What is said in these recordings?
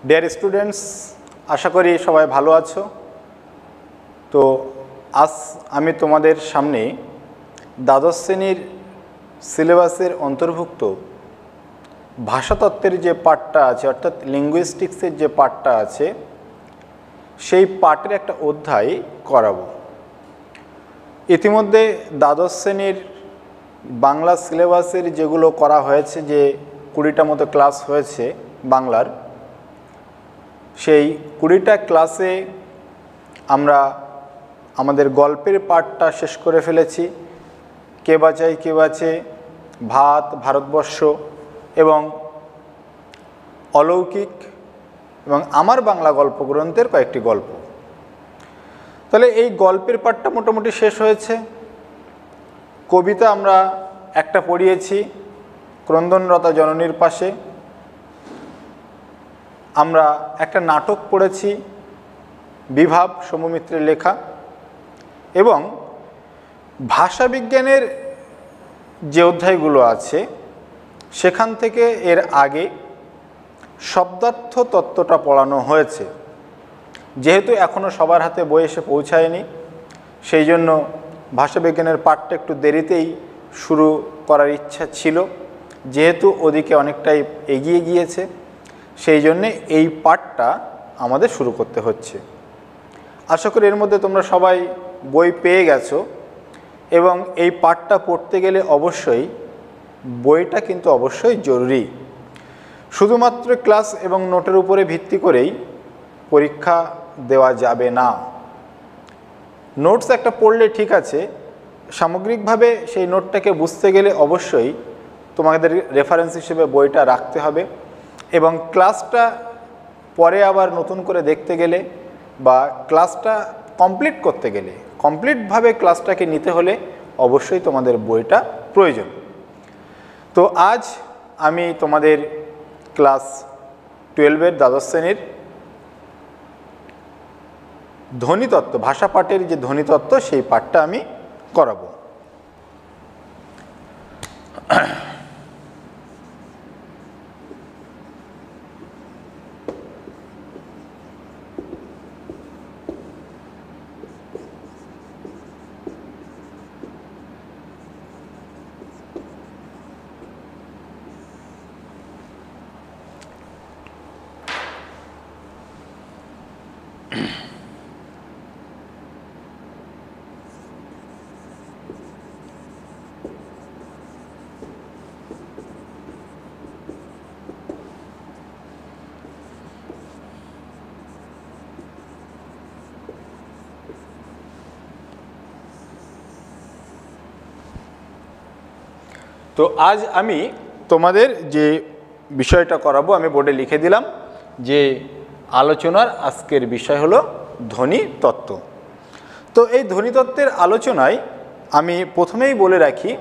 Dear students, আশা করি সবাই ভালো আছো। তো আজ আমি তোমাদের সামনে দ্বাদশ শ্রেণীর সিলেবাসের অন্তর্ভুক্ত ভাষাতত্ত্বের যে পাঠটা আছে, অর্থাৎ লিঙ্গুইস্টিক্সের যে পাঠটা আছে, সেই পাঠের একটা অধ্যায় করাবো। ইতিমধ্যে দ্বাদশ শ্রেণীর বাংলা সিলেবাসের যেগুলো করা হয়েছে, যে 20টা মতো ক্লাস হয়েছে বাংলার, সেই 20টা ক্লাসে আমরা আমাদের গল্পের পাঠটা শেষ করে ফেলেছি। কে বাঁচায় কে বাঁচে, ভাত, ভারতবর্ষ এবং অলৌকিক এবং আমার বাংলা গল্পগ্রন্থের কয়েকটি গল্প। তাহলে এই গল্পের পাঠটা মোটামুটি শেষ হয়েছে। কবিতা আমরা একটা পড়িয়েছি, ক্রন্দনরতা জননীর পাশে। আমরা একটা নাটক পড়েছি, বিভাব, সৌম্যমিত্রের লেখা। এবং ভাষাবিজ্ঞানের যে অধ্যায়গুলো আছে সেখান থেকে এর আগে শব্দার্থ তত্ত্বটা পড়ানো হয়েছে। যেহেতু এখনও সবার হাতে বই এসে পৌঁছায়নি, সেই জন্য ভাষাবিজ্ঞানের পাঠটা একটু দেরিতেই শুরু করার ইচ্ছা ছিল। যেহেতু ওদিকে অনেকটাই এগিয়ে গিয়েছে, সেই জন্যে এই পাঠটা আমাদের শুরু করতে হচ্ছে। আশা করি এর মধ্যে তোমরা সবাই বই পেয়ে গেছো, এবং এই পাঠটা পড়তে গেলে অবশ্যই বইটা কিন্তু অবশ্যই জরুরি। শুধুমাত্র ক্লাস এবং নোটের উপরে ভিত্তি করেই পরীক্ষা দেওয়া যাবে না। নোটস একটা পড়লে ঠিক আছে, সামগ্রিকভাবে সেই নোটটাকে বুঝতে গেলে অবশ্যই তোমাদের রেফারেন্স হিসেবে বইটা রাখতে হবে। এবং ক্লাসটা পরে আবার নতুন করে দেখতে গেলে বা ক্লাসটা কমপ্লিট করতে গেলে, কমপ্লিটভাবে ক্লাসটাকে নিতে হলে অবশ্যই তোমাদের বইটা প্রয়োজন। তো আজ আমি তোমাদের ক্লাস 12-এর দ্বাদশ শ্রেণীর ধ্বনিতত্ত্ব, ভাষা পাঠের যে ধ্বনিতত্ত্ব, সেই পাঠটা আমি করাবো। তো আজ আমি তোমাদের যে বিষয়টা করাবো, আমি বোর্ডে লিখে দিলাম যে আলোচনার আজকের বিষয় হলো ধ্বনিতত্ত্ব। তো এই ধ্বনিতত্ত্বের আলোচনায় আমি প্রথমেই বলে রাখি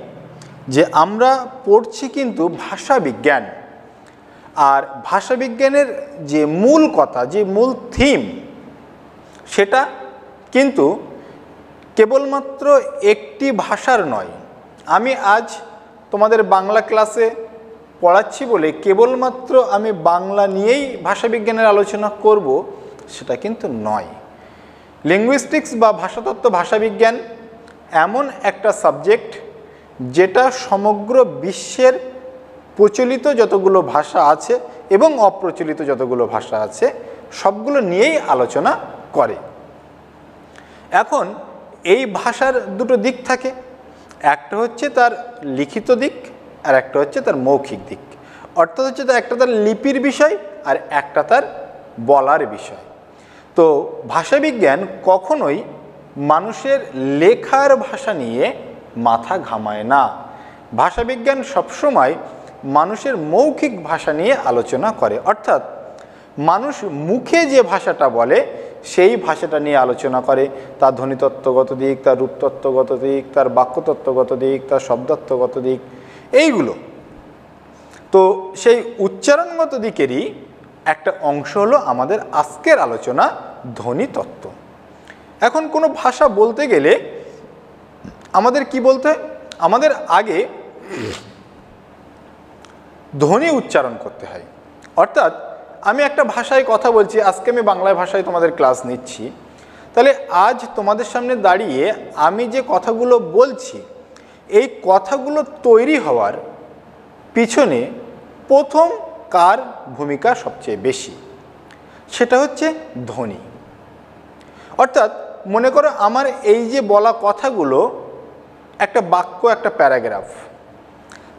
যে আমরা পড়ছি কিন্তু ভাষাবিজ্ঞান। আর ভাষাবিজ্ঞানের যে মূল কথা, যে মূল থিম, সেটা কিন্তু কেবলমাত্র একটি ভাষার নয়। আমি আজ তোমাদের বাংলা ক্লাসে পড়াচ্ছি বলে কেবলমাত্র আমি বাংলা নিয়েই ভাষাবিজ্ঞানের আলোচনা করব, সেটা কিন্তু নয়। লিঙ্গুইস্টিক্স বা ভাষাতত্ত্ব, ভাষাবিজ্ঞান এমন একটা সাবজেক্ট যেটা সমগ্র বিশ্বের প্রচলিত যতগুলো ভাষা আছে এবং অপ্রচলিত যতগুলো ভাষা আছে সবগুলো নিয়েই আলোচনা করে। এখন এই ভাষার দুটো দিক থাকে, একটা হচ্ছে তার লিখিত দিক আর একটা হচ্ছে তার মৌখিক দিক। অর্থাৎ হচ্ছে একটা তার লিপির বিষয় আর একটা তার বলার বিষয়। তো ভাষাবিজ্ঞান কখনোই মানুষের লেখার ভাষা নিয়ে মাথা ঘামায় না। ভাষাবিজ্ঞান সবসময় মানুষের মৌখিক ভাষা নিয়ে আলোচনা করে। অর্থাৎ মানুষ মুখে যে ভাষাটা বলে সেই ভাষাটা নিয়ে আলোচনা করে। তার ধ্বনিতত্ত্বগত দিক, তার রূপতত্ত্বগত দিক, তার বাক্যতত্ত্বগত দিক, তার শব্দার্থগত দিক, এইগুলো। তো সেই উচ্চারণগত দিকেরই একটা অংশ হলো আমাদের আজকের আলোচনা, ধ্বনিতত্ত্ব। এখন কোনো ভাষা বলতে গেলে আমাদের কি বলতে হয়? আমাদের আগে ধ্বনি উচ্চারণ করতে হয়। অর্থাৎ আমি একটা ভাষায় কথা বলছি, আজকে আমি বাংলা ভাষায় তোমাদের ক্লাস নিচ্ছি, তাহলে আজ তোমাদের সামনে দাঁড়িয়ে আমি যে কথাগুলো বলছি এই কথাগুলো তৈরি হওয়ার পিছনে প্রথম কার ভূমিকা সবচেয়ে বেশি, সেটা হচ্ছে ধ্বনি। অর্থাৎ মনে করো আমার এই যে বলা কথাগুলো একটা বাক্য, একটা প্যারাগ্রাফ,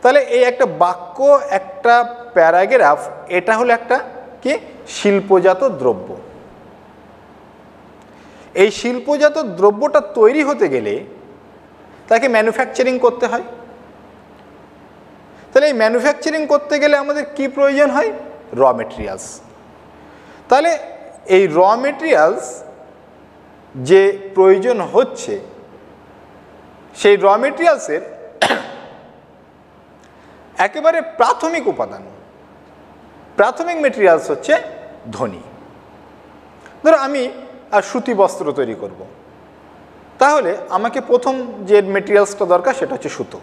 তাহলে এই একটা বাক্য, একটা প্যারাগ্রাফ, এটা হলো একটা কি শিল্পজাত দ্রব্য। এই শিল্পজাত দ্রব্যটা তৈরি হতে গেলে তাকে ম্যানুফ্যাকচারিং করতে হয়। তাহলে এই ম্যানুফ্যাকচারিং করতে গেলে আমাদের কি প্রয়োজন হয়? Raw materials. তাহলে এই র মেটেরিয়ালস যে প্রয়োজন হচ্ছে, সেই র মেটেরিয়ালসের একেবারে প্রাথমিক উপাদান, প্রাথমিক মেটেরিয়ালস হচ্ছে ধ্বনি। ধরো আমি সুতি বস্ত্র তৈরি করব, তাহলে আমাকে প্রথম যে মেটেরিয়ালসটা দরকার সেটা হচ্ছে সুতো।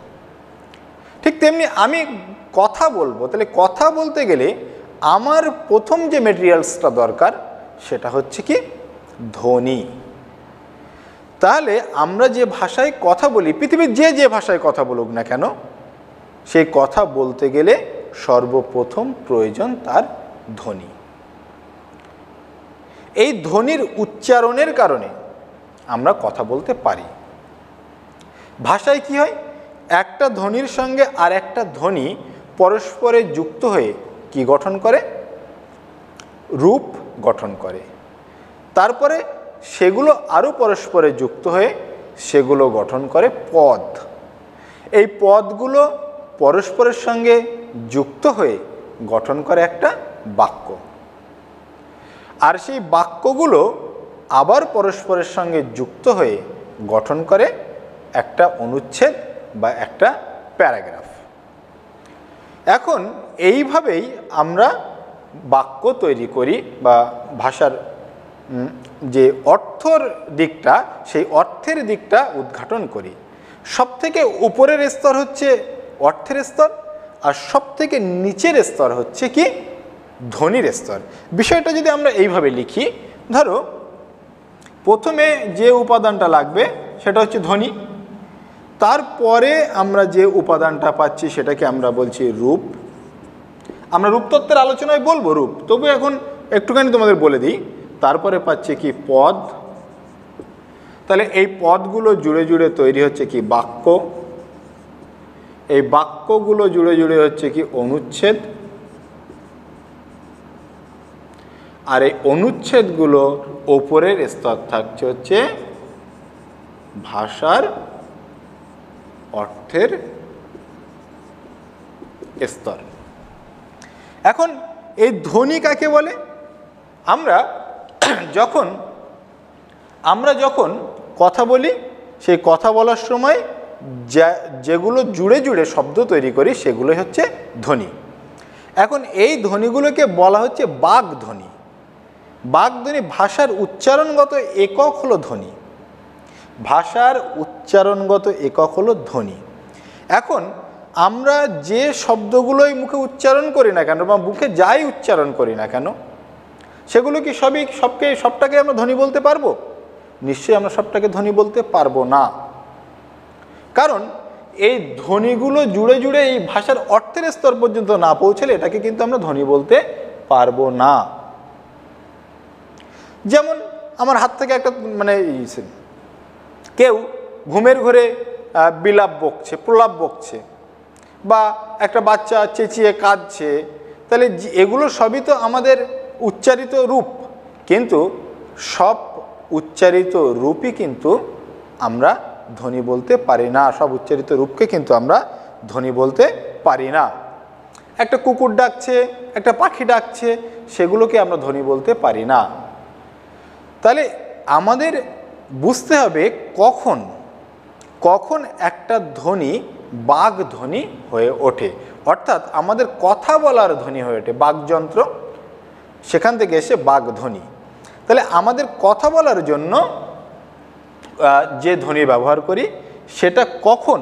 ঠিক তেমনি আমি কথা বলবো, তাহলে কথা বলতে গেলে আমার প্রথম যে মেটেরিয়ালসটা দরকার সেটা হচ্ছে কি ধ্বনি। তাহলে আমরা যে ভাষায় কথা বলি, পৃথিবীর যে ভাষায় কথা বলুক না কেন, সেই কথা বলতে গেলে সর্বপ্রথম প্রয়োজন তার ধ্বনি। এই ধ্বনির উচ্চারণের কারণে আমরা কথা বলতে পারি। ভাষায় কি হয়? একটা ধ্বনির সঙ্গে আর একটা ধ্বনি পরস্পরে যুক্ত হয়ে কি গঠন করে? রূপ গঠন করে। তারপরে সেগুলো আরও পরস্পরে যুক্ত হয়ে সেগুলো গঠন করে পদ। এই পদগুলো পরস্পরের সঙ্গে যুক্ত হয়ে গঠন করে একটা বাক্য। আর সেই বাক্যগুলো আবার পরস্পরের সঙ্গে যুক্ত হয়ে গঠন করে একটা অনুচ্ছেদ বা একটা প্যারাগ্রাফ। এখন এইভাবেই আমরা বাক্য তৈরি করি বা ভাষার যে অর্থর দিকটা, সেই অর্থের দিকটা উদ্ঘাটন করি। সবথেকে উপরের স্তর হচ্ছে অর্থের স্তর, আর সবথেকে নিচের স্তর হচ্ছে কি ধ্বনির স্তর। বিষয়টা যদি আমরা এইভাবে লিখি, ধরো প্রথমে যে উপাদানটা লাগবে সেটা হচ্ছে ধ্বনি, তারপরে আমরা যে উপাদানটা পাচ্ছি সেটাকে আমরা বলছি রূপ। আমরা রূপতত্ত্বের আলোচনায় বলবো রূপ, তবু এখন একটুখানি তোমাদের বলে দিই। তারপরে পাচ্ছি কি পদ, তাহলে এই পদগুলো জুড়ে জুড়ে তৈরি হচ্ছে কি বাক্য, এই বাক্যগুলো জুড়ে জুড়ে হচ্ছে কি অনুচ্ছেদ, আর এই অনুচ্ছেদগুলো ওপরের স্তর থাকছে হচ্ছে ভাষার অর্থের স্তর। এখন এই ধ্বনি কাকে বলে? আমরা যখন কথা বলি, সেই কথা বলার সময় যেগুলো জুড়ে জুড়ে শব্দ তৈরি করি সেগুলোই হচ্ছে ধ্বনি। এখন এই ধ্বনিগুলোকে বলা হচ্ছে বাগধ্বনি। বাগধ্বনি ভাষার উচ্চারণগত একক হলো ধ্বনি। ভাষার উচ্চারণগত একক হলো ধ্বনি। এখন আমরা যে শব্দগুলোই মুখে উচ্চারণ করি না কেন বা মুখে যাই উচ্চারণ করি না কেন, সেগুলো কি সবটাকে আমরা ধ্বনি বলতে পারবো? নিশ্চয়ই আমরা সবটাকে ধ্বনি বলতে পারবো না। কারণ এই ধ্বনিগুলো জুড়ে জুড়ে এই ভাষার অর্থের স্তর পর্যন্ত না পৌঁছলে এটাকে কিন্তু আমরা ধ্বনি বলতে পারবো না। যেমন আমার হাত থেকে একটা কেউ ঘুমের ঘরে বিলাপ বকছে, প্রলাপ বকছে, বা একটা বাচ্চা চেঁচিয়ে কাঁদছে, তাহলে এগুলো সবই তো আমাদের উচ্চারিত রূপ। কিন্তু সব উচ্চারিত রূপই কিন্তু আমরা ধ্বনি বলতে পারি না, সব উচ্চারিত রূপকে কিন্তু আমরা ধ্বনি বলতে পারি না। একটা কুকুর ডাকছে, একটা পাখি ডাকছে, সেগুলোকে আমরা ধ্বনি বলতে পারি না। তাহলে আমাদের বুঝতে হবে কখন একটা ধ্বনি বাগধ্বনি হয়ে ওঠে, অর্থাৎ আমাদের কথা বলার ধ্বনি হয়ে ওঠে। বাগযন্ত্র, সেখান থেকে এসে বাগধ্বনি। তাহলে আমাদের কথা বলার জন্য যে ধ্বনি ব্যবহার করি সেটা কখন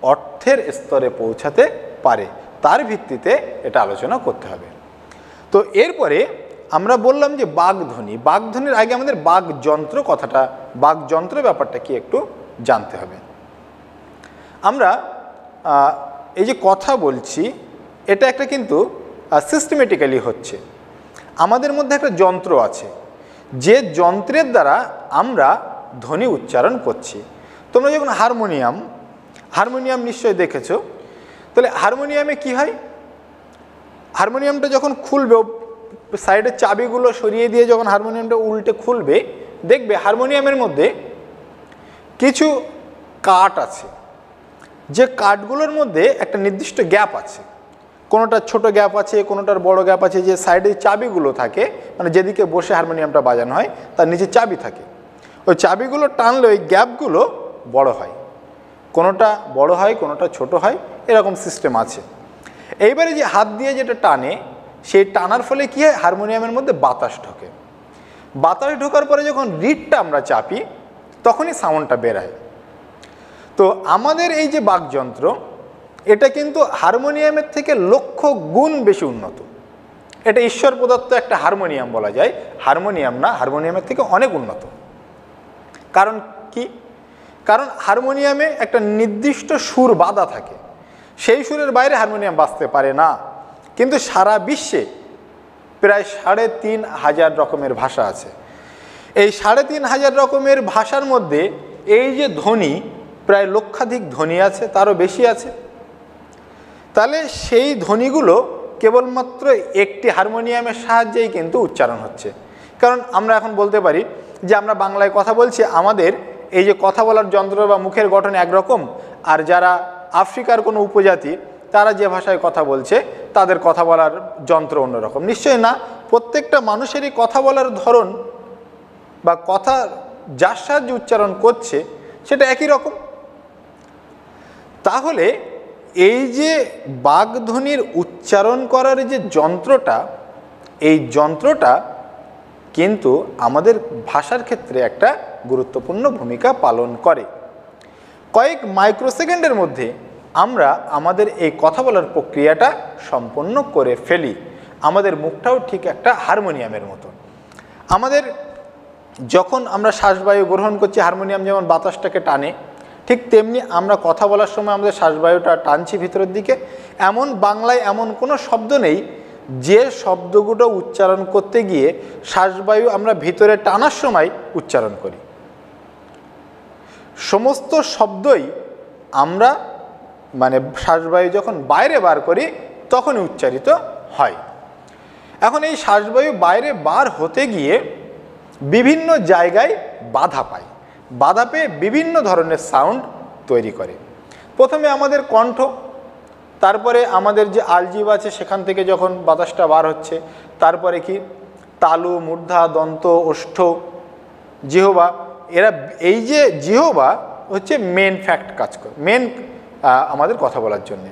অর্থের স্তরে পৌঁছাতে পারে তার ভিত্তিতে এটা আলোচনা করতে হবে। তো এরপরে আমরা বললাম যে বাগধ্বনি, বাগধ্বনির আগে আমাদের বাগযন্ত্র কথাটা, বাগযন্ত্র ব্যাপারটা কি একটু জানতে হবে। আমরা এই যে কথা বলছি এটা একটা কিন্তু সিস্টেমেটিক্যালি হচ্ছে। আমাদের মধ্যে একটা যন্ত্র আছে, যে যন্ত্রের দ্বারা আমরা ধ্বনি উচ্চারণ করছি। তোমরা যখন হারমোনিয়াম নিশ্চয়ই দেখেছো, তাহলে হারমোনিয়ামে কি হয়, হারমোনিয়ামটা যখন খুলবে, সাইডের চাবিগুলো সরিয়ে দিয়ে যখন হারমোনিয়ামটা উল্টে খুলবে, দেখবে হারমোনিয়ামের মধ্যে কিছু কাঠ আছে, যে কাঠগুলোর মধ্যে একটা নির্দিষ্ট গ্যাপ আছে, কোনোটার ছোট গ্যাপ আছে, কোনোটার বড় গ্যাপ আছে। যে সাইডে চাবিগুলো থাকে, মানে যেদিকে বসে হারমোনিয়ামটা বাজানো হয় তার নিচে চাবি থাকে, ওই চাবিগুলো টানলে ওই গ্যাপগুলো বড় হয়, কোনোটা বড় হয় কোনোটা ছোট হয়, এরকম সিস্টেম আছে। এইবারে যে হাত দিয়ে যেটা টানে, সেই টানার ফলে কী হয়, হারমোনিয়ামের মধ্যে বাতাস ঢোকে। বাতাস ঢোকার পরে যখন রিডটা আমরা চাপি তখনই সাউন্ডটা বেরায়। তো আমাদের এই যে বাকযন্ত্র, এটা কিন্তু হারমোনিয়ামের থেকে লক্ষ গুণ বেশি উন্নত। এটা ঈশ্বর প্রদত্ত একটা হারমোনিয়াম বলা যায়, হারমোনিয়াম না, হারমোনিয়ামের থেকে অনেক উন্নত। কারণ কি? কারণ হারমোনিয়ামে একটা নির্দিষ্ট সুর বাঁধা থাকে, সেই সুরের বাইরে হারমোনিয়াম বাজতে পারে না। কিন্তু সারা বিশ্বে প্রায় ৩,৫০০ রকমের ভাষা আছে। এই ৩,৫০০ রকমের ভাষার মধ্যে এই যে ধ্বনি, প্রায় লক্ষাধিক ধ্বনি আছে, তারও বেশি আছে। তাহলে সেই ধ্বনিগুলো কেবলমাত্র একটি হারমোনিয়ামের সাহায্যেই কিন্তু উচ্চারণ হচ্ছে। কারণ আমরা এখন বলতে পারি যে আমরা বাংলায় কথা বলছি, আমাদের এই যে কথা বলার যন্ত্র বা মুখের গঠন একরকম, আর যারা আফ্রিকার কোনো উপজাতি তারা যে ভাষায় কথা বলছে তাদের কথা বলার যন্ত্র অন্যরকম। নিশ্চয়ই না, প্রত্যেকটা মানুষেরই কথা বলার ধরন বা কথা যার সাহায্যে উচ্চারণ করছে সেটা একই রকম। তাহলে এই যে বাগধ্বনির উচ্চারণ করার যে যন্ত্রটা, এই যন্ত্রটা কিন্তু আমাদের ভাষার ক্ষেত্রে একটা গুরুত্বপূর্ণ ভূমিকা পালন করে। কয়েক মাইক্রোসেকেন্ডের মধ্যে আমরা আমাদের এই কথা বলার প্রক্রিয়াটা সম্পন্ন করে ফেলি। আমাদের মুখটাও ঠিক একটা হারমোনিয়ামের মতো। আমাদের যখন আমরা শ্বাসবায়ু গ্রহণ করছি, হারমোনিয়াম যেমন বাতাসটাকে টানে, ঠিক তেমনি আমরা কথা বলার সময় আমাদের শ্বাসবায়ুটা টানছি ভিতরের দিকে। এমন বাংলায় এমন কোনো শব্দ নেই যে শব্দগুলো উচ্চারণ করতে গিয়ে শ্বাসবায়ু আমরা ভিতরে টানার সময় উচ্চারণ করি। সমস্ত শব্দই আমরা মানে শ্বাসবায়ু যখন বাইরে বার করি তখনই উচ্চারিত হয়। এখন এই শ্বাসবায়ু বাইরে বার হতে গিয়ে বিভিন্ন জায়গায় বাধা পায়, বাধা পেয়ে বিভিন্ন ধরনের সাউন্ড তৈরি করে। প্রথমে আমাদের কণ্ঠ, তারপরে আমাদের যে আলজিভ আছে সেখান থেকে যখন বাতাসটা বার হচ্ছে, তারপরে কি তালু, মূর্ধা, দন্ত, ওষ্ঠ, জিহ্বা। এরা এই যে জিহ্বা হচ্ছে মেন ফ্যাক্ট কাজ করে, মেন আমাদের কথা বলার জন্যে।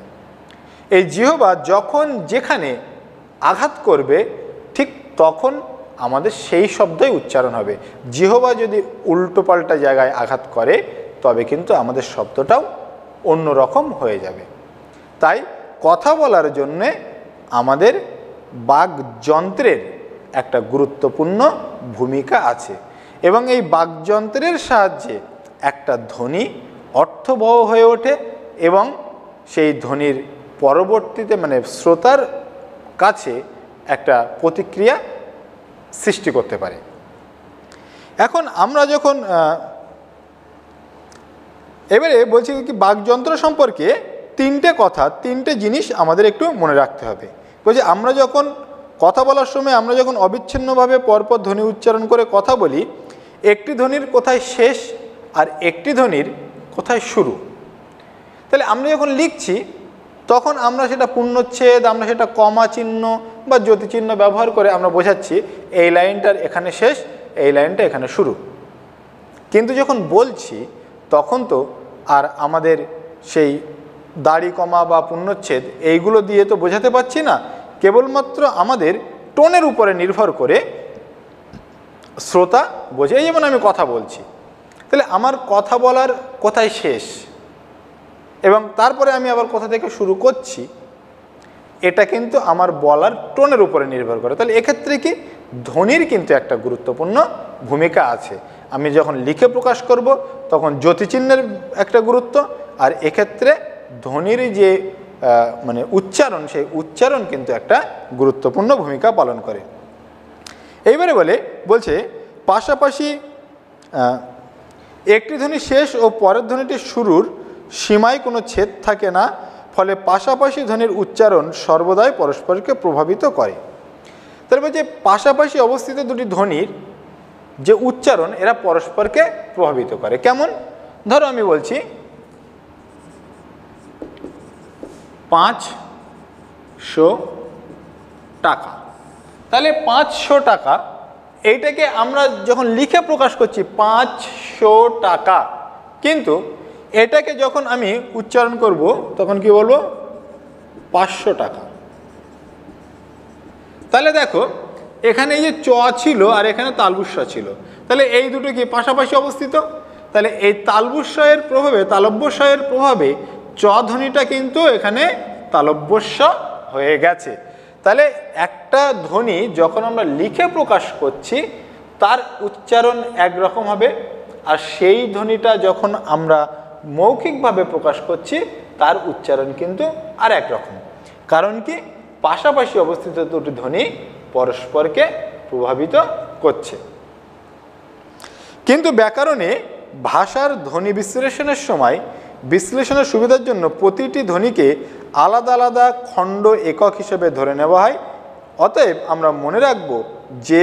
এই জিহ্বা যখন যেখানে আঘাত করবে ঠিক তখন আমাদের সেই শব্দই উচ্চারণ হবে। জিহ্বা যদি উল্টোপাল্টা জায়গায় আঘাত করে তবে কিন্তু আমাদের শব্দটাও অন্যরকম হয়ে যাবে। তাই কথা বলার জন্যে আমাদের বাকযন্ত্রের একটা গুরুত্বপূর্ণ ভূমিকা আছে এবং এই বাকযন্ত্রের সাহায্যে একটা ধ্বনি অর্থবহ হয়ে ওঠে এবং সেই ধ্বনির পরবর্তীতে মানে শ্রোতার কাছে একটা প্রতিক্রিয়া সৃষ্টি করতে পারে। এখন আমরা যখন এবারে বলছি কি বাকযন্ত্র সম্পর্কে তিনটে জিনিস আমাদের একটু মনে রাখতে হবে। বলছি আমরা যখন কথা বলার সময় আমরা যখন অবিচ্ছিন্নভাবে পরপর ধ্বনি উচ্চারণ করে কথা বলি, একটি ধ্বনির কোথায় শেষ আর একটি ধ্বনির কোথায় শুরু। তাহলে আমরা যখন লিখছি তখন আমরা সেটা পূর্ণচ্ছেদ, আমরা সেটা কমা চিহ্ন বা জ্যোতি চিহ্ন ব্যবহার করে আমরা বোঝাচ্ছি এই লাইনটার এখানে শেষ, এই লাইনটা এখানে শুরু। কিন্তু যখন বলছি তখন তো আর আমাদের সেই দাড়ি কমা বা পূর্ণচ্ছেদ এইগুলো দিয়ে তো বোঝাতে পারছি না, কেবলমাত্র আমাদের টোনের উপরে নির্ভর করে শ্রোতা বোঝে। এই যেমন আমি কথা বলছি, তাহলে আমার কথা বলার কোথায় শেষ এবং তারপরে আমি আবার কোথা থেকে শুরু করছি, এটা কিন্তু আমার বলার টোনের উপরে নির্ভর করে। তাহলে এক্ষেত্রে কি ধ্বনির কিন্তু একটা গুরুত্বপূর্ণ ভূমিকা আছে। আমি যখন লিখে প্রকাশ করব তখন জ্যোতিচিহ্নের একটা গুরুত্ব, আর এক্ষেত্রে ধ্বনির যে মানে উচ্চারণ, সেই উচ্চারণ কিন্তু একটা গুরুত্বপূর্ণ ভূমিকা পালন করে। এইবারে বলছে পাশাপাশি একটি ধ্বনি শেষ ও পরের ধ্বনিটির শুরুর সীমায় কোনো ছেদ থাকে না, ফলে পাশাপাশি ধ্বনির উচ্চারণ সর্বদাই পরস্পরকে প্রভাবিত করে। তাহলে বলছে পাশাপাশি অবস্থিত দুটি ধ্বনির যে উচ্চারণ এরা পরস্পরকে প্রভাবিত করে। কেমন? ধরো আমি বলছি 500 টাকা, তাহলে 500 টাকা এইটাকে আমরা যখন লিখে প্রকাশ করছি 500 টাকা, কিন্তু এটাকে যখন আমি উচ্চারণ করব তখন কি বলবো? 500 টাকা। তাহলে দেখো এখানে এই যে চ ছিল আর এখানে তালবুস্যা ছিল, তাহলে এই দুটো কি পাশাপাশি অবস্থিত? তাহলে এই তালবুস্যের প্রভাবে, তালব্যস্যের প্রভাবে চ ধ্বনিটা কিন্তু এখানে তালব্যস্য হয়ে গেছে। তাহলে একটা ধ্বনি যখন আমরা লিখে প্রকাশ করছি তার উচ্চারণ একরকম হবে, আর সেই ধ্বনিটা যখন আমরা মৌখিকভাবে প্রকাশ করছি তার উচ্চারণ কিন্তু আর একরকম। কারণ কি? পাশাপাশি অবস্থিত দুটি ধ্বনি পরস্পরকে প্রভাবিত করছে। কিন্তু ব্যাকরণে ভাষার ধ্বনি বিশ্লেষণের সময় বিশ্লেষণের সুবিধার জন্য প্রতিটি ধ্বনিকে আলাদা আলাদা খণ্ড একক হিসেবে ধরে নেওয়া হয়। অতএব আমরা মনে রাখব যে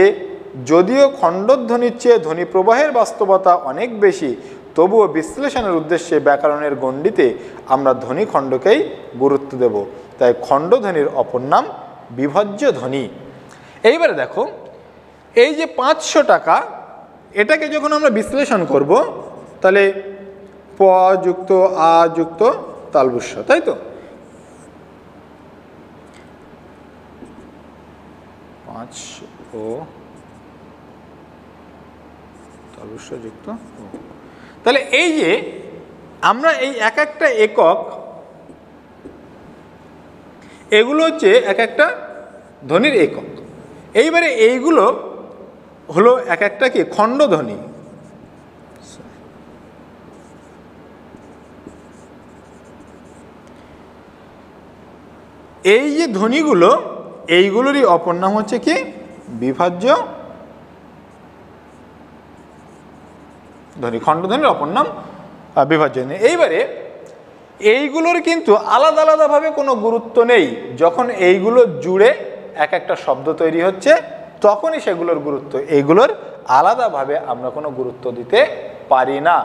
যদিও খণ্ডধ্বনির চেয়ে ধ্বনি প্রবাহের বাস্তবতা অনেক বেশি, তবুও বিশ্লেষণের উদ্দেশ্যে ব্যাকরণের গণ্ডিতে আমরা ধ্বনি খণ্ডকেই গুরুত্ব দেব। তাই খণ্ডধ্বনির অপর নাম বিভজ্য ধ্বনি। এইবারে দেখো এই যে 500 টাকা, এটাকে যখন আমরা বিশ্লেষণ করব তাহলে প যুক্ত আ যুক্ত তালবুস্য, তাই তো? 5 ও তালবুস্য যুক্ত, তাহলে এই যে আমরা এই এক একটা একক, এগুলো হচ্ছে এক একটা ধ্বনির একক। এইবারে এইগুলো হলো এক একটা কি খণ্ডধ্বনি। এই যে ধ্বনিগুলো, এইগুলোরই অপর নাম হচ্ছে কি বিভাজ্য ধ্বনি। খণ্ডধ্বনির অপর নাম বিভাজ্য ধ্বনি। এইবারে এইগুলোর কিন্তু আলাদা আলাদাভাবে কোনো গুরুত্ব নেই। যখন এইগুলো জুড়ে এক একটা শব্দ তৈরি হচ্ছে তখনই সেগুলোর গুরুত্ব, এইগুলোর আলাদাভাবে আমরা কোনো গুরুত্ব দিতে পারি না।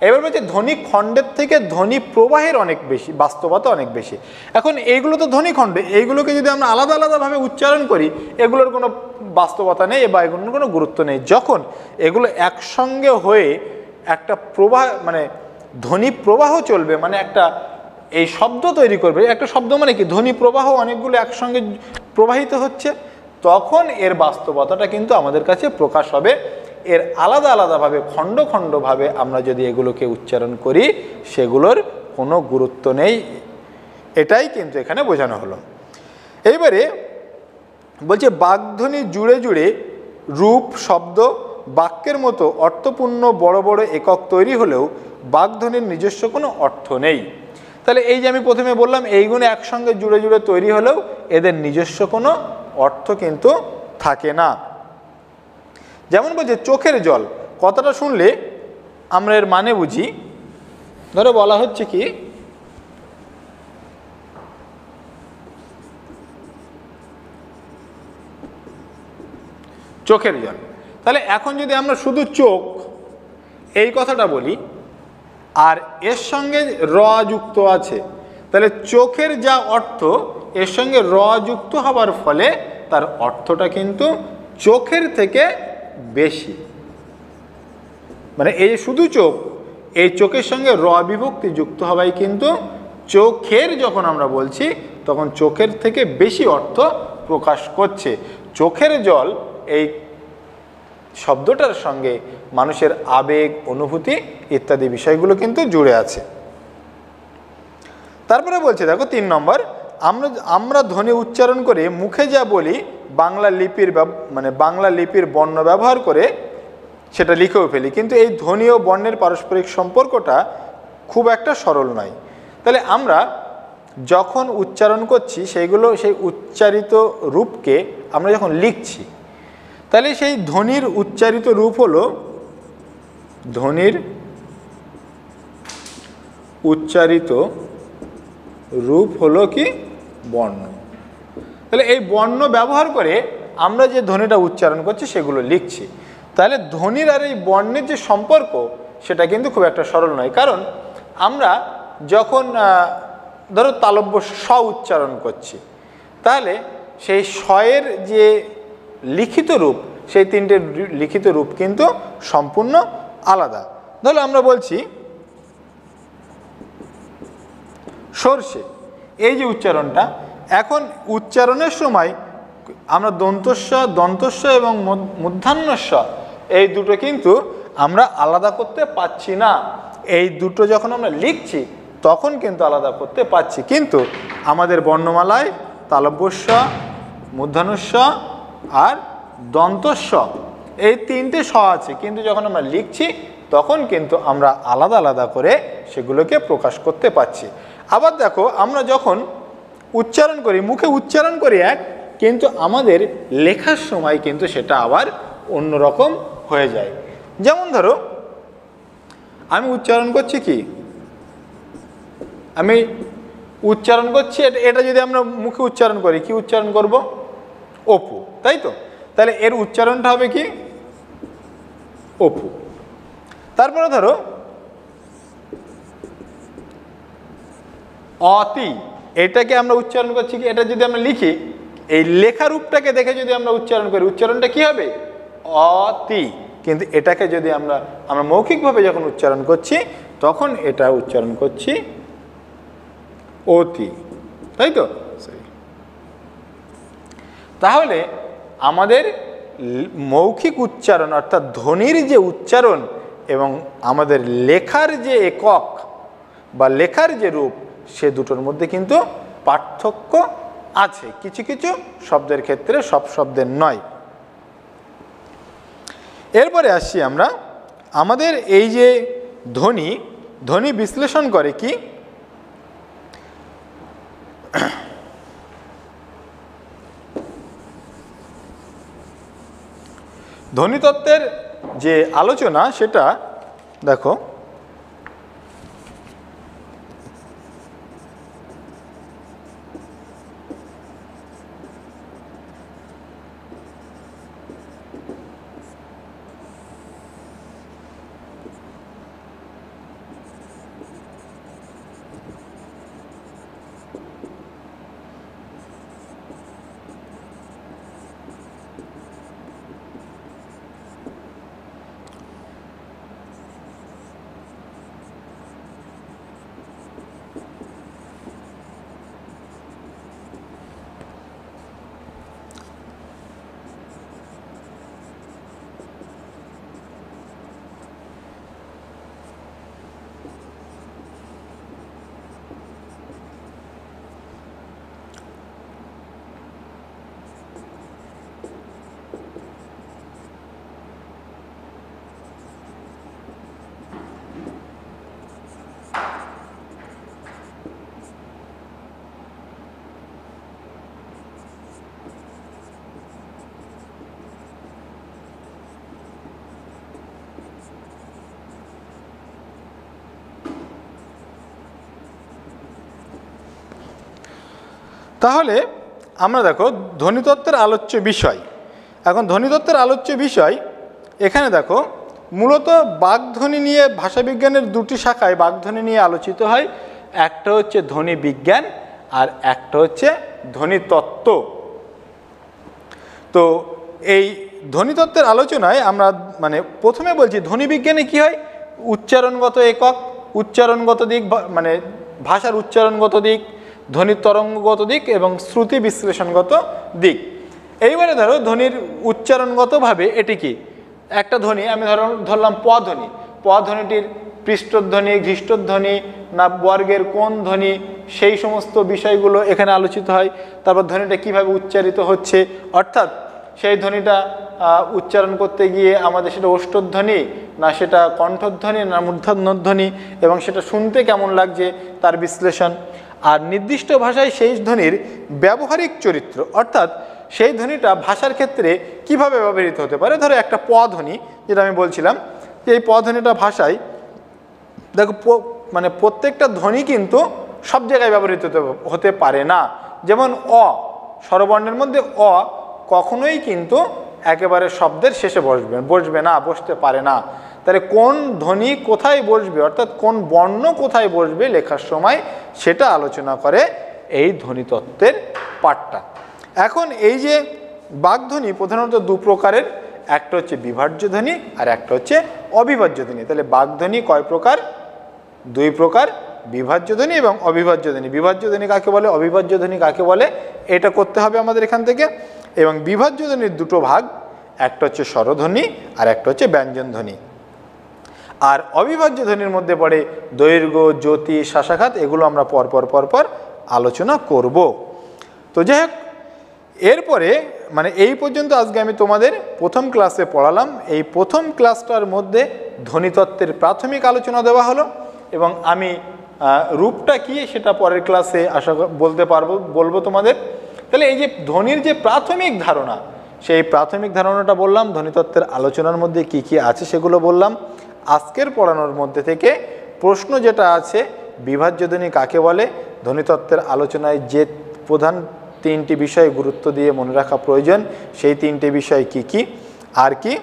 এবার বলছে ধ্বনি খণ্ডের থেকে ধ্বনি প্রবাহের অনেক বেশি বাস্তবতা, অনেক বেশি। এখন এইগুলো তো ধ্বনি খণ্ড, এইগুলোকে যদি আমরা আলাদা আলাদাভাবে উচ্চারণ করি এগুলোর কোনো বাস্তবতা নেই বা এগুলোর কোনো গুরুত্ব নেই। যখন এগুলো একসঙ্গে হয়ে একটা প্রবাহ, মানে ধ্বনি প্রবাহ চলবে, মানে একটা এই শব্দ তৈরি করবে, একটা শব্দ মানে কি ধ্বনি প্রবাহ অনেকগুলো একসঙ্গে প্রবাহিত হচ্ছে, তখন এর বাস্তবতাটা কিন্তু আমাদের কাছে প্রকাশ হবে। এর আলাদা আলাদাভাবে খণ্ড খণ্ডভাবে আমরা যদি এগুলোকে উচ্চারণ করি সেগুলোর কোনো গুরুত্ব নেই, এটাই কিন্তু এখানে বোঝানো হলো। এইবারে বলছে বাগধ্বনি জুড়ে জুড়ে রূপ, শব্দ, বাক্যের মতো অর্থপূর্ণ বড় বড় একক তৈরি হলেও বাগধ্বনির নিজস্ব কোনো অর্থ নেই। তাহলে এই যে আমি প্রথমে বললাম এইগুলো একসঙ্গে জুড়ে জুড়ে তৈরি হলেও এদের নিজস্ব কোনো অর্থ কিন্তু থাকে না। যেমন বলছে চোখের জল, কথাটা শুনলে আমরা এর মানে বুঝি। ধরো বলা হচ্ছে কি চোখের জল, তাহলে এখন যদি আমরা শুধু চোখ এই কথাটা বলি আর এর সঙ্গে র যুক্ত আছে, তাহলে চোখের যা অর্থ এর সঙ্গে র যুক্ত হবার ফলে তার অর্থটা কিন্তু চোখের থেকে বেশি। মানে এই শুধু চোখ, এই চোখের সঙ্গে র বিভক্তি যুক্ত হওয়াই কিন্তু চোখের, যখন আমরা বলছি তখন চোখের থেকে বেশি অর্থ প্রকাশ করছে। চোখের জল এই শব্দটার সঙ্গে মানুষের আবেগ, অনুভূতি ইত্যাদি বিষয়গুলো কিন্তু জুড়ে আছে। তারপরে বলছে দেখো 3 নম্বর, আমরা ধ্বনি উচ্চারণ করে মুখে যা বলি বাংলা লিপির বাংলা লিপির বর্ণ ব্যবহার করে সেটা লিখেও ফেলি, কিন্তু এই ধ্বনি ও বর্ণের পারস্পরিক সম্পর্কটা খুব একটা সরল নয়। তাহলে আমরা যখন উচ্চারণ করছি সেই উচ্চারিত রূপকে আমরা যখন লিখছি, তাহলে সেই ধ্বনির উচ্চারিত রূপ হলো ধ্বনির উচ্চারিত রূপ হলো কি বর্ণ। তাহলে এই বর্ণ ব্যবহার করে আমরা যে ধ্বনিটা উচ্চারণ করছি সেগুলো লিখছি। তাহলে ধ্বনির আর এই বর্ণের যে সম্পর্ক সেটা কিন্তু খুব একটা সরল নয়। কারণ আমরা যখন ধরো তালব্য স উচ্চারণ করছি, তাহলে সেই শয়ের যে লিখিত রূপ, সেই তিনটে লিখিত রূপ কিন্তু সম্পূর্ণ আলাদা। ধরো আমরা বলছি সর্ষে, এই যে উচ্চারণটা, এখন উচ্চারণের সময় আমরা দন্তস্ব এবং মূর্ধন্যস্ব এই দুটো কিন্তু আমরা আলাদা করতে পারছি না। এই দুটো যখন আমরা লিখছি তখন কিন্তু আলাদা করতে পারছি, কিন্তু আমাদের বর্ণমালায় তালব্যস্ব, মূর্ধন্যস্ব আর দন্তস্ব এই তিনটে স আছে, কিন্তু যখন আমরা লিখছি তখন কিন্তু আমরা আলাদা আলাদা করে সেগুলোকে প্রকাশ করতে পারছি। আবার দেখো, আমরা যখন উচ্চারণ করি, মুখে উচ্চারণ করি এক, কিন্তু আমাদের লেখার সময় কিন্তু সেটা আবার অন্যরকম হয়ে যায়। যেমন ধরো আমি উচ্চারণ করছি কি, আমি উচ্চারণ করছি এটা যদি আমরা মুখে উচ্চারণ করি, কি উচ্চারণ করব? অপু, তাই তো? তাহলে এর উচ্চারণটা হবে কি? অপু। তারপরে ধরো অতি, এটাকে আমরা উচ্চারণ করছি কি, এটা যদি আমরা লিখি, এই লেখা রূপটাকে দেখে যদি আমরা উচ্চারণ করি, উচ্চারণটা কি হবে? অতি। কিন্তু এটাকে যদি আমরা মৌখিকভাবে যখন উচ্চারণ করছি তখন এটা উচ্চারণ করছি অতি, তাই তো? তাহলে আমাদের মৌখিক উচ্চারণ অর্থাৎ ধ্বনির যে উচ্চারণ এবং আমাদের লেখার যে একক বা লেখার যে রূপ, সে দুটোর মধ্যে কিন্তু পার্থক্য আছে, কিছু কিছু শব্দের ক্ষেত্রে, সব শব্দের নয়। এরপরে আসছি আমরা আমাদের এই যে ধ্বনি বিশ্লেষণ করে কি, ধ্বনিতত্ত্বের যে আলোচনা সেটা দেখো, তাহলে আমরা দেখো ধ্বনিতত্ত্বের আলোচ্য বিষয়, এখন ধ্বনিতত্ত্বের আলোচ্য বিষয় এখানে দেখো মূলত বাগধ্বনি নিয়ে, ভাষাবিজ্ঞানের দুটি শাখায় বাগধ্বনি নিয়ে আলোচিত হয়। একটা হচ্ছে ধ্বনি বিজ্ঞান আর একটা হচ্ছে ধ্বনিতত্ত্ব। তো এই ধ্বনিতত্ত্বের আলোচনায় আমরা প্রথমে বলছি ধ্বনি বিজ্ঞানে কি হয়, উচ্চারণগত একক, উচ্চারণগত দিক, ভাষার উচ্চারণগত দিক, ধ্বনির তরঙ্গগত দিক এবং শ্রুতি বিশ্লেষণগত দিক। এইবারে ধরো ধ্বনির উচ্চারণগতভাবে এটি কি, একটা ধ্বনি আমি ধরলাম প ধ্বনি, প ধ্বনিটির পৃষ্ঠধ্বনি, ঘৃষ্টধ্বনি না বর্গের কোন ধ্বনি, সেই সমস্ত বিষয়গুলো এখানে আলোচিত হয়। তারপর ধ্বনিটা কিভাবে উচ্চারিত হচ্ছে, অর্থাৎ সেই ধ্বনিটা উচ্চারণ করতে গিয়ে আমাদের সেটা ওষ্ঠধ্বনি না সেটা কণ্ঠধ্বনি না মূর্ধন্যধ্বনি, এবং সেটা শুনতে কেমন লাগছে তার বিশ্লেষণ। আর নির্দিষ্ট ভাষায় সেই ধ্বনির ব্যবহারিক চরিত্র, অর্থাৎ সেই ধ্বনিটা ভাষার ক্ষেত্রে কিভাবে ব্যবহৃত হতে পারে। ধরো একটা প ধ্বনি, যেটা আমি বলছিলাম যে এই প ধ্বনিটা ভাষায় দেখো মানে প্রত্যেকটা ধ্বনি কিন্তু সব জায়গায় ব্যবহৃত হতে পারে না। যেমন অ, স্বরবর্ণের মধ্যে অ কখনোই কিন্তু একেবারে শব্দের শেষে বসবে না, বসতে পারে না। তাহলে কোন ধ্বনি কোথায় বসবে, অর্থাৎ কোন বর্ণ কোথায় বসবে লেখার সময়, সেটা আলোচনা করে এই ধ্বনিতত্ত্বের পাঠটা। এখন এই যে বাগধ্বনি প্রধানত দু প্রকারের, একটা হচ্ছে বিভাজ্য ধ্বনি আর একটা হচ্ছে অবিভাজ্য ধ্বনি। তাহলে বাগধ্বনি কয় প্রকার? দুই প্রকার, বিভাজ্য ধ্বনি এবং অবিভাজ্য ধ্বনি। বিভাজ্য ধ্বনি কাকে বলে, অবিভাজ্য ধ্বনি কাকে বলে, এটা করতে হবে আমাদের এখান থেকে। এবং বিভাজ্য ধ্বনির দুটো ভাগ, একটা হচ্ছে স্বরধ্বনি আর একটা হচ্ছে ব্যঞ্জন ধ্বনি। আর অবিভাজ্য ধ্বনির মধ্যে পড়ে দৈর্ঘ্য, জ্যোতি, শাসাঘাত, এগুলো আমরা পরপর আলোচনা করব। তো যাই হোক, এরপরে মানে এই পর্যন্ত আজকে আমি তোমাদের প্রথম ক্লাসে পড়ালাম। এই প্রথম ক্লাসটার মধ্যে ধ্বনিতত্ত্বের প্রাথমিক আলোচনা দেওয়া হলো, এবং আমি রূপটা কি সেটা পরের ক্লাসে বলবো তোমাদের। তাহলে এই যে ধ্বনির যে প্রাথমিক ধারণা, সেই প্রাথমিক ধারণাটা বললাম, ধ্বনিতত্ত্বের আলোচনার মধ্যে কি কি আছে সেগুলো বললাম। আজকের পড়ানোর মধ্যে থেকে প্রশ্ন যেটা আছে, বিভাজ্য ধ্বনি কাকে বলে, ধ্বনিতত্ত্বের আলোচনায় যে প্রধান তিনটি বিষয় গুরুত্ব দিয়ে মনে রাখা প্রয়োজন, সেই তিনটি বিষয় কি কি, আর কি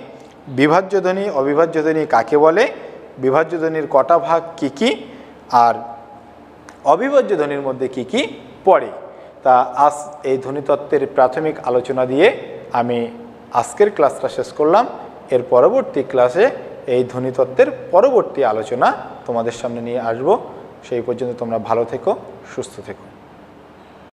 বিভাজ্য ধ্বনি, অবিভাজ্য ধ্বনি কাকে বলে, বিভাজ্য ধ্বনির কটা ভাগ কি কি, আর অবিভাজ্য ধ্বনির মধ্যে কি কি পড়ে। তা আজ এই ধ্বনিতত্ত্বের প্রাথমিক আলোচনা দিয়ে আমি আজকের ক্লাসটা শেষ করলাম। এর পরবর্তী ক্লাসে এই ধ্বনিতত্ত্বের পরবর্তী আলোচনা তোমাদের সামনে নিয়ে আসব। সেই পর্যন্ত তোমরা ভালো থেকো, সুস্থ থেকো।